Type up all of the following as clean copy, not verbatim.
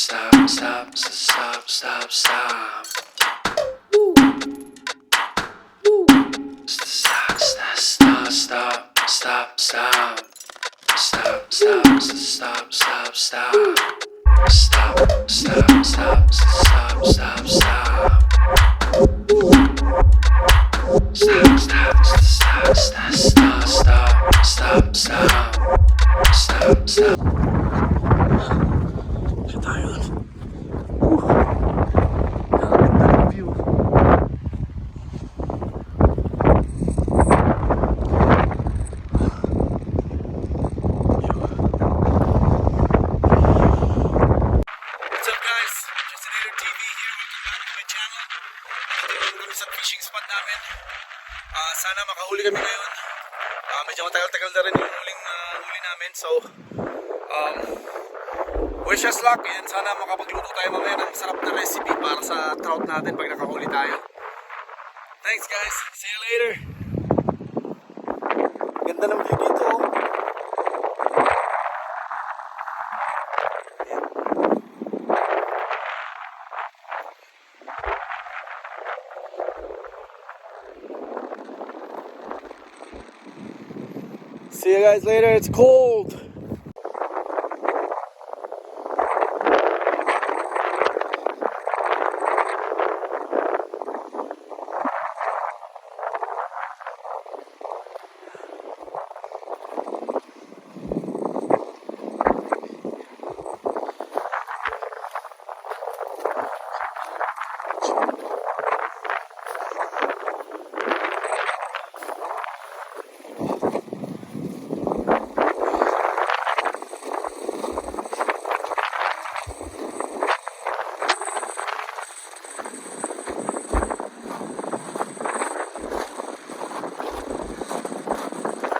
stop, stop, stop, stop, stop. Stop, stop, stop, stop, stop, stop. Stop, stop, stop, stop, stop. Stop, stop, stop, stop, stop, stop. Stop, stop, stop, stop, stop, stop, stop, stop, stop. Saan tayo doon? Ganda ng view. What's up guys? Justin TV here. Welcome back to my channel. Dito kami sa fishing spot namin. Sana makahuli kami ngayon. Medyo matagal-tagal na rin yung huli namin. So, wish us luck and sana makapagluto tayo mamaya ng sarap na recipe para sa trout natin pag nakahuli tayo. Thanks guys. See you later. Ganda ng view dito. See you guys later. It's cold.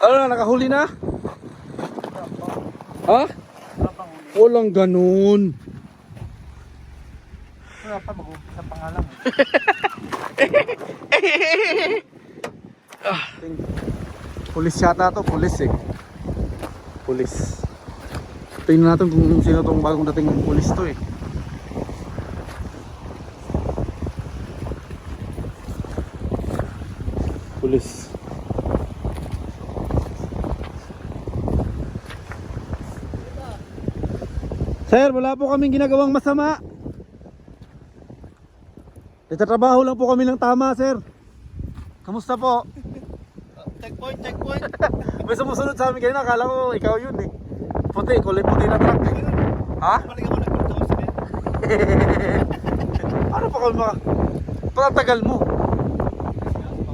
Ano na, nakahuli na? Ha? Walang ganun. Wala pa mag-umpisa pa nga lang. Pulis yata to, pulis eh. Pulis. Tingnan natin kung sino tong bagong dating pulis to eh. Pulis. Sir, wala po kaming ginagawang masama. Nagtatrabaho lang po kami ng tama, sir. Kamusta po? Checkpoint, checkpoint. May sumusunod sa amin kanina, akala ko ikaw yun eh. Puti, kulay puti na truck. Ha? Balik ako nag-endorse din. Ano pa kami Patagal mo.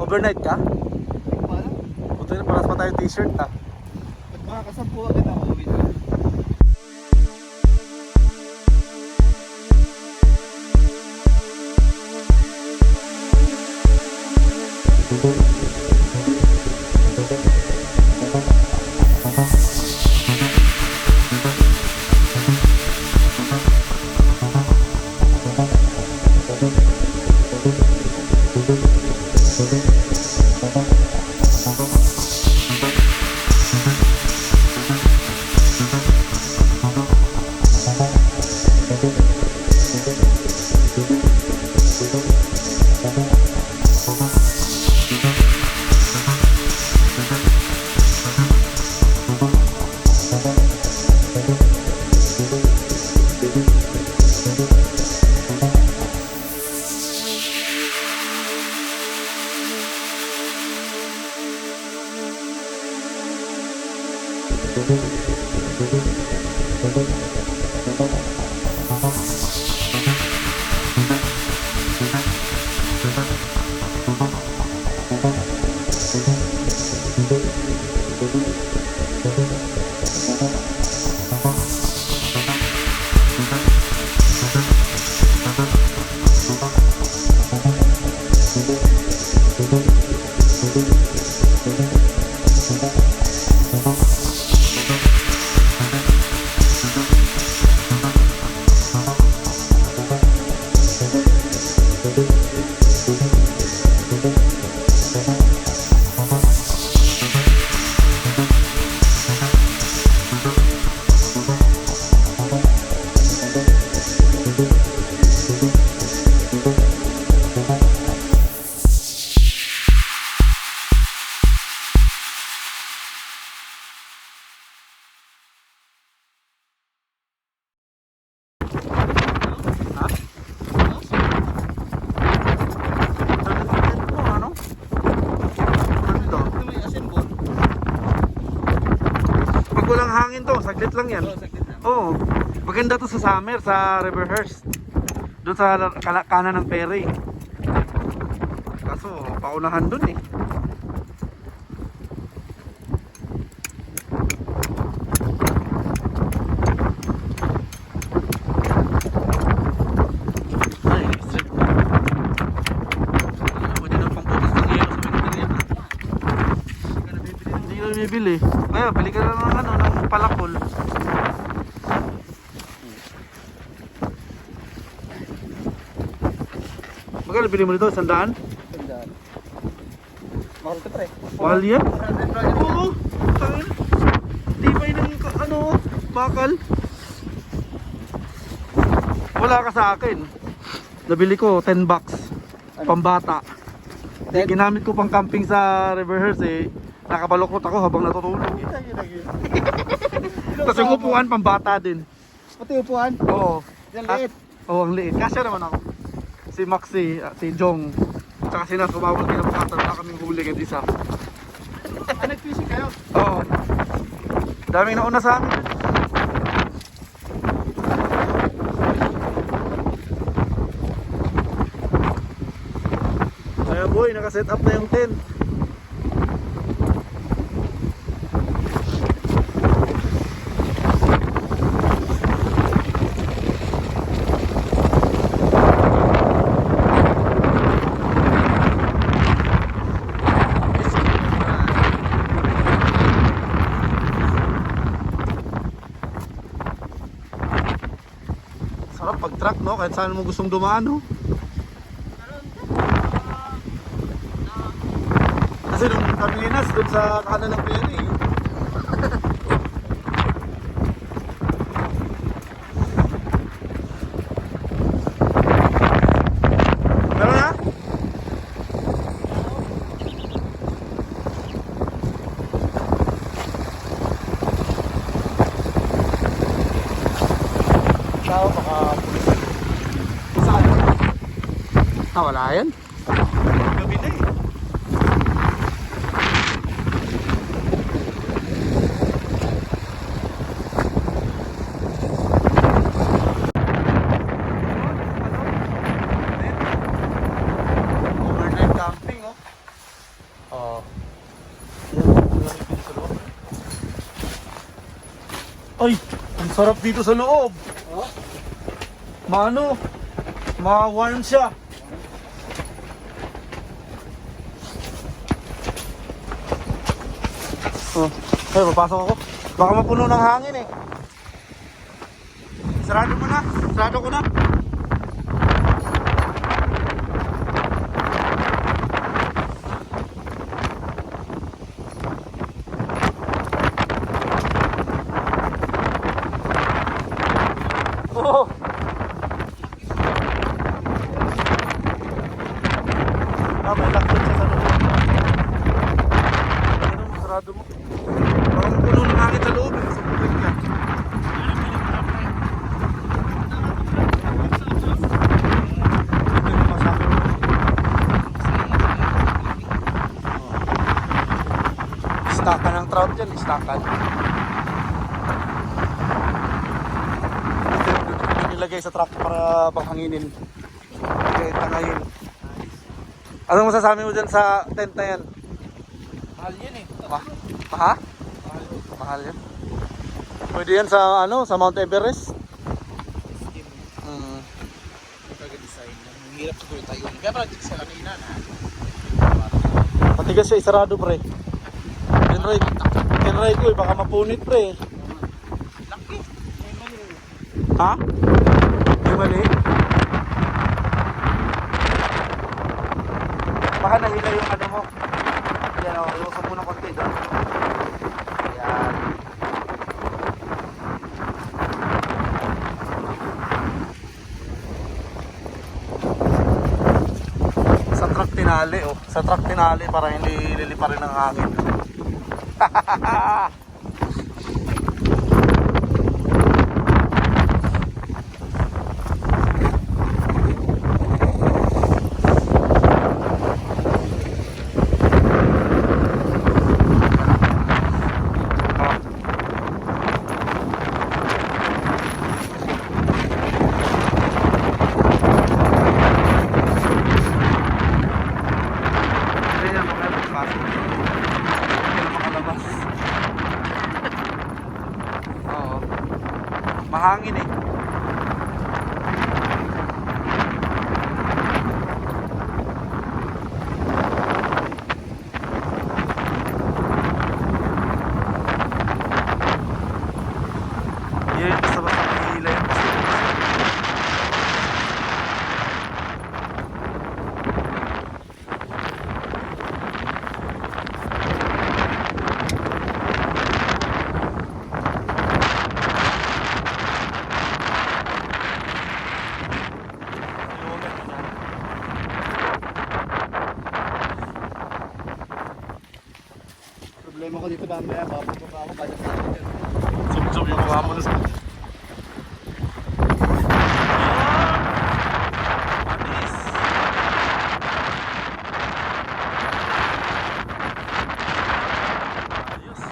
Overnight ka? Puti na, paras pa tayo t-shirt ha. Pag makakasampu agad ako, uwi na. saglit lang yan. Oo, saglit lang. Oo. Maganda to sa summer, sa Riverhurst. Doon sa kanan ng ferry. Kaso, paunahan doon eh. Ay, strip. Pwede nang pangputas ng yelo sa Manila. Hindi ka bibili. Kaya, bili ka na ng ano, ng palakol. Magkano bili mo nito? 100? Tandaan. Mahal ka pre. Mahal yan? 100 lang. Oo. Tangin. Di ba yun ang ano, bakal? Wala ka sa akin. Nabili ko 10 bucks. Pambata. Ginamit ko pang camping sa Riverhurst eh. Nakabalokot ako habang natutulog. Tapos yung upuan pambata din. Pati upuan. Oo. Yan liit. Oo, ang liit. Kasya naman ako. Si Maxi, si Jong, tsaka si Nas, umabot din ang bukatan. Wala kaming huli kahit isa. Nag-fishing kayo? Oo. Daming nauna sa amin. Kaya boy, nakaset up na yung tent. Sarap pag truck no, kahit saan mo gustong dumaan no. Kasi nung kami linas doon sa kanan ng ferry. Meron na? Tao, baka Saan? Wala yan. Gabi na eh. Overnight camping oh. Oo. Ay, ang sarap dito sa loob. Oh. Mano, ma-warm siya. Oh, ay, papasok ako. Baka mapuno ng hangin eh. Sarado mo na. Sarado ko na. Oh. May lakot siya sa loob. Ano, sarado mo. Baka mapuno ng hangin sa loob. Masabugin ka. Stockan ng trout dyan, stockan. Nilagay sa truck para panghanginin. Kaya tangayin. Anong masasabi mo dyan sa tent na yan? Mahal yan eh. Ha? Mahal yan. Pwede yan sa ano, sa Mount Everest. Design. Ang hirap siguro tayo. Kaya pala dito sa kanina na. Matigas siya, isarado pre. Tinry ko eh, baka mapunit pre. Laki. May mali. Ha? May mali? Baka nahila yung ano mo. Yan o, iusap mo ng konti doon. Yan. Sa truck tinali oh. Sa truck tinali para hindi liliparin ng hangin. ako dito mamaya, bababa ako balik sa akin dyan. Zoom yung mga mo na sa... Mabilis! Ayos!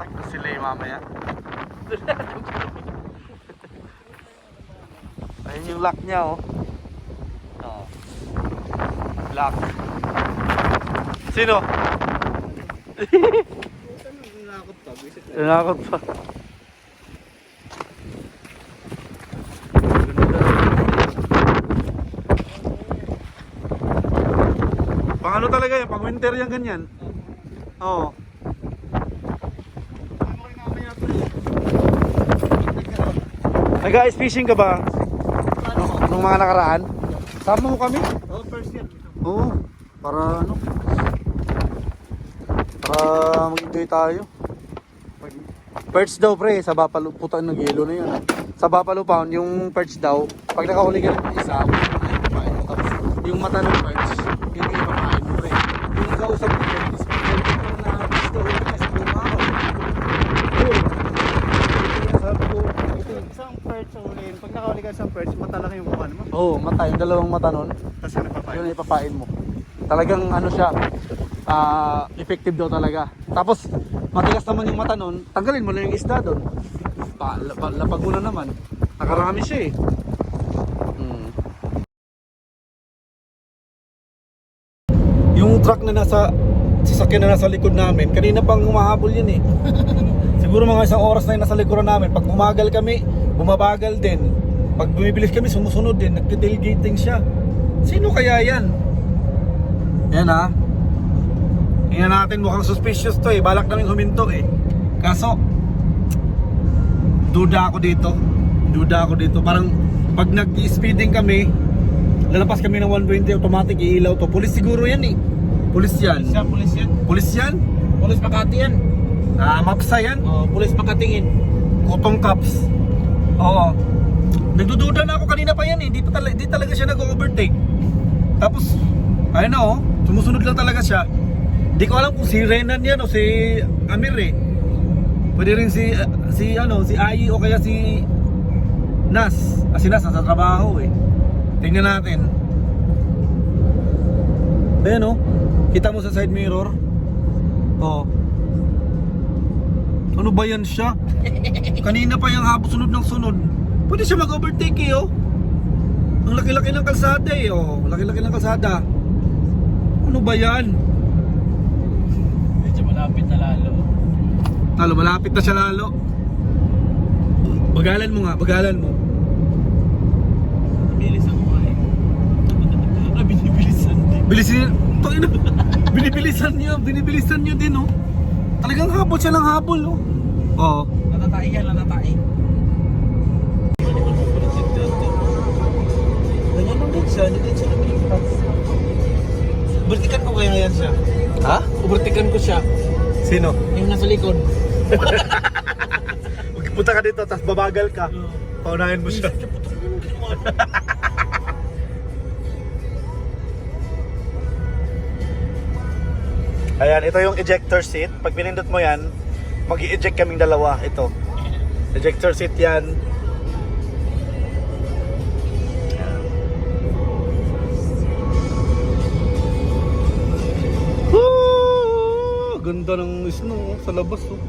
Takto sila yung mamaya. Ayun yung lock niya oh. Oh. Lock. Sino? Nakakot pa, visit na. Nanakot pa. Pang ano talaga yan? Pang winter yan ganyan. Oo. Ay guys, fishing ka ba? Nung mga nakaraan? Sama mo kami? Oh, first year. Oo. Para ano? Para mag-enjoy tayo. Perch daw pre, sa Bapalo, putaan ng yelo na yun. Sa Bapalo Pound, yung perch daw, pag nakahuli ka ng isa, ipapain mo. Tapos yung mata ng perch, yun yung ipapain mo pre. Yung kausap mo, is na gusto ko kasi bumaho. Sabi ko, isang perch sa ulihin. Pag nakahuli ka isang perch, mata lang yung mukha mo. Oo, mata, yung dalawang mata nun, Tapos yun napapain. yun ipapain mo. Talagang ano siya, effective daw talaga. Tapos, matigas naman yung mata nun, tanggalin mo lang yung isda doon. Lapag mo na naman. Nakarami siya eh. Yung truck na nasa sasakyan na nasa likod namin, kanina pang humahabol yan eh. Siguro mga isang oras na yung nasa likuran namin. Pag bumagal kami, bumabagal din. Pag bumibilis kami, sumusunod din. Nagti-tailgating siya. Sino kaya yan? Yan ha. Tingnan natin, mukhang suspicious to eh. Balak namin huminto eh. Kaso, duda ako dito. Parang pag nag-speeding kami, lalabas kami ng 120 automatic, iilaw to. Pulis siguro yan eh. Pulis yan. Pulis yan. Pulis yan? Pulis Makati yan. Mapsa yan? Oh, pulis Makatingin. Kutong cups. Oo. Nagdududa na ako kanina pa yan eh. Di talaga siya nag-overtake. Tapos, ayun na oh. Sumusunod lang talaga siya. Di ko alam kung si Renan yan o si Amir eh. Pwede rin si Ai o kaya si Nas. Si Nas nasa trabaho eh. Tingnan natin. Ayan oh. Kita mo sa side mirror. Oh. Ano ba yan siya? Kanina pa yung habos sunod ng sunod. Pwede siya mag-overtake eh oh. Ang laki-laki ng kalsada eh oh. Laki-laki ng kalsada. Ano ba yan? Medyo malapit na lalo. Malapit na siya lalo. Bagalan mo nga, bagalan mo. Bilisan ko eh. Binibilisan din. Binibilisan niyo din oh. Talagang habol siya ng habol oh. Oo. Natatai yan, natatai. Ganyan lang din siya, hindi din siya lumilipat. Ubertikan ko kaya yan siya. Ha? Ubertikan ko siya. Sino? Yung nasa likod. Punta ka dito, tapos babagal ka. Paunahin mo siya. Ayan, ito yung ejector seat. Pag pinindot mo yan, mag-i-eject kaming dalawa. Ito. Ejector seat yan. Woo! Ganda ng snow sa labas. Oh.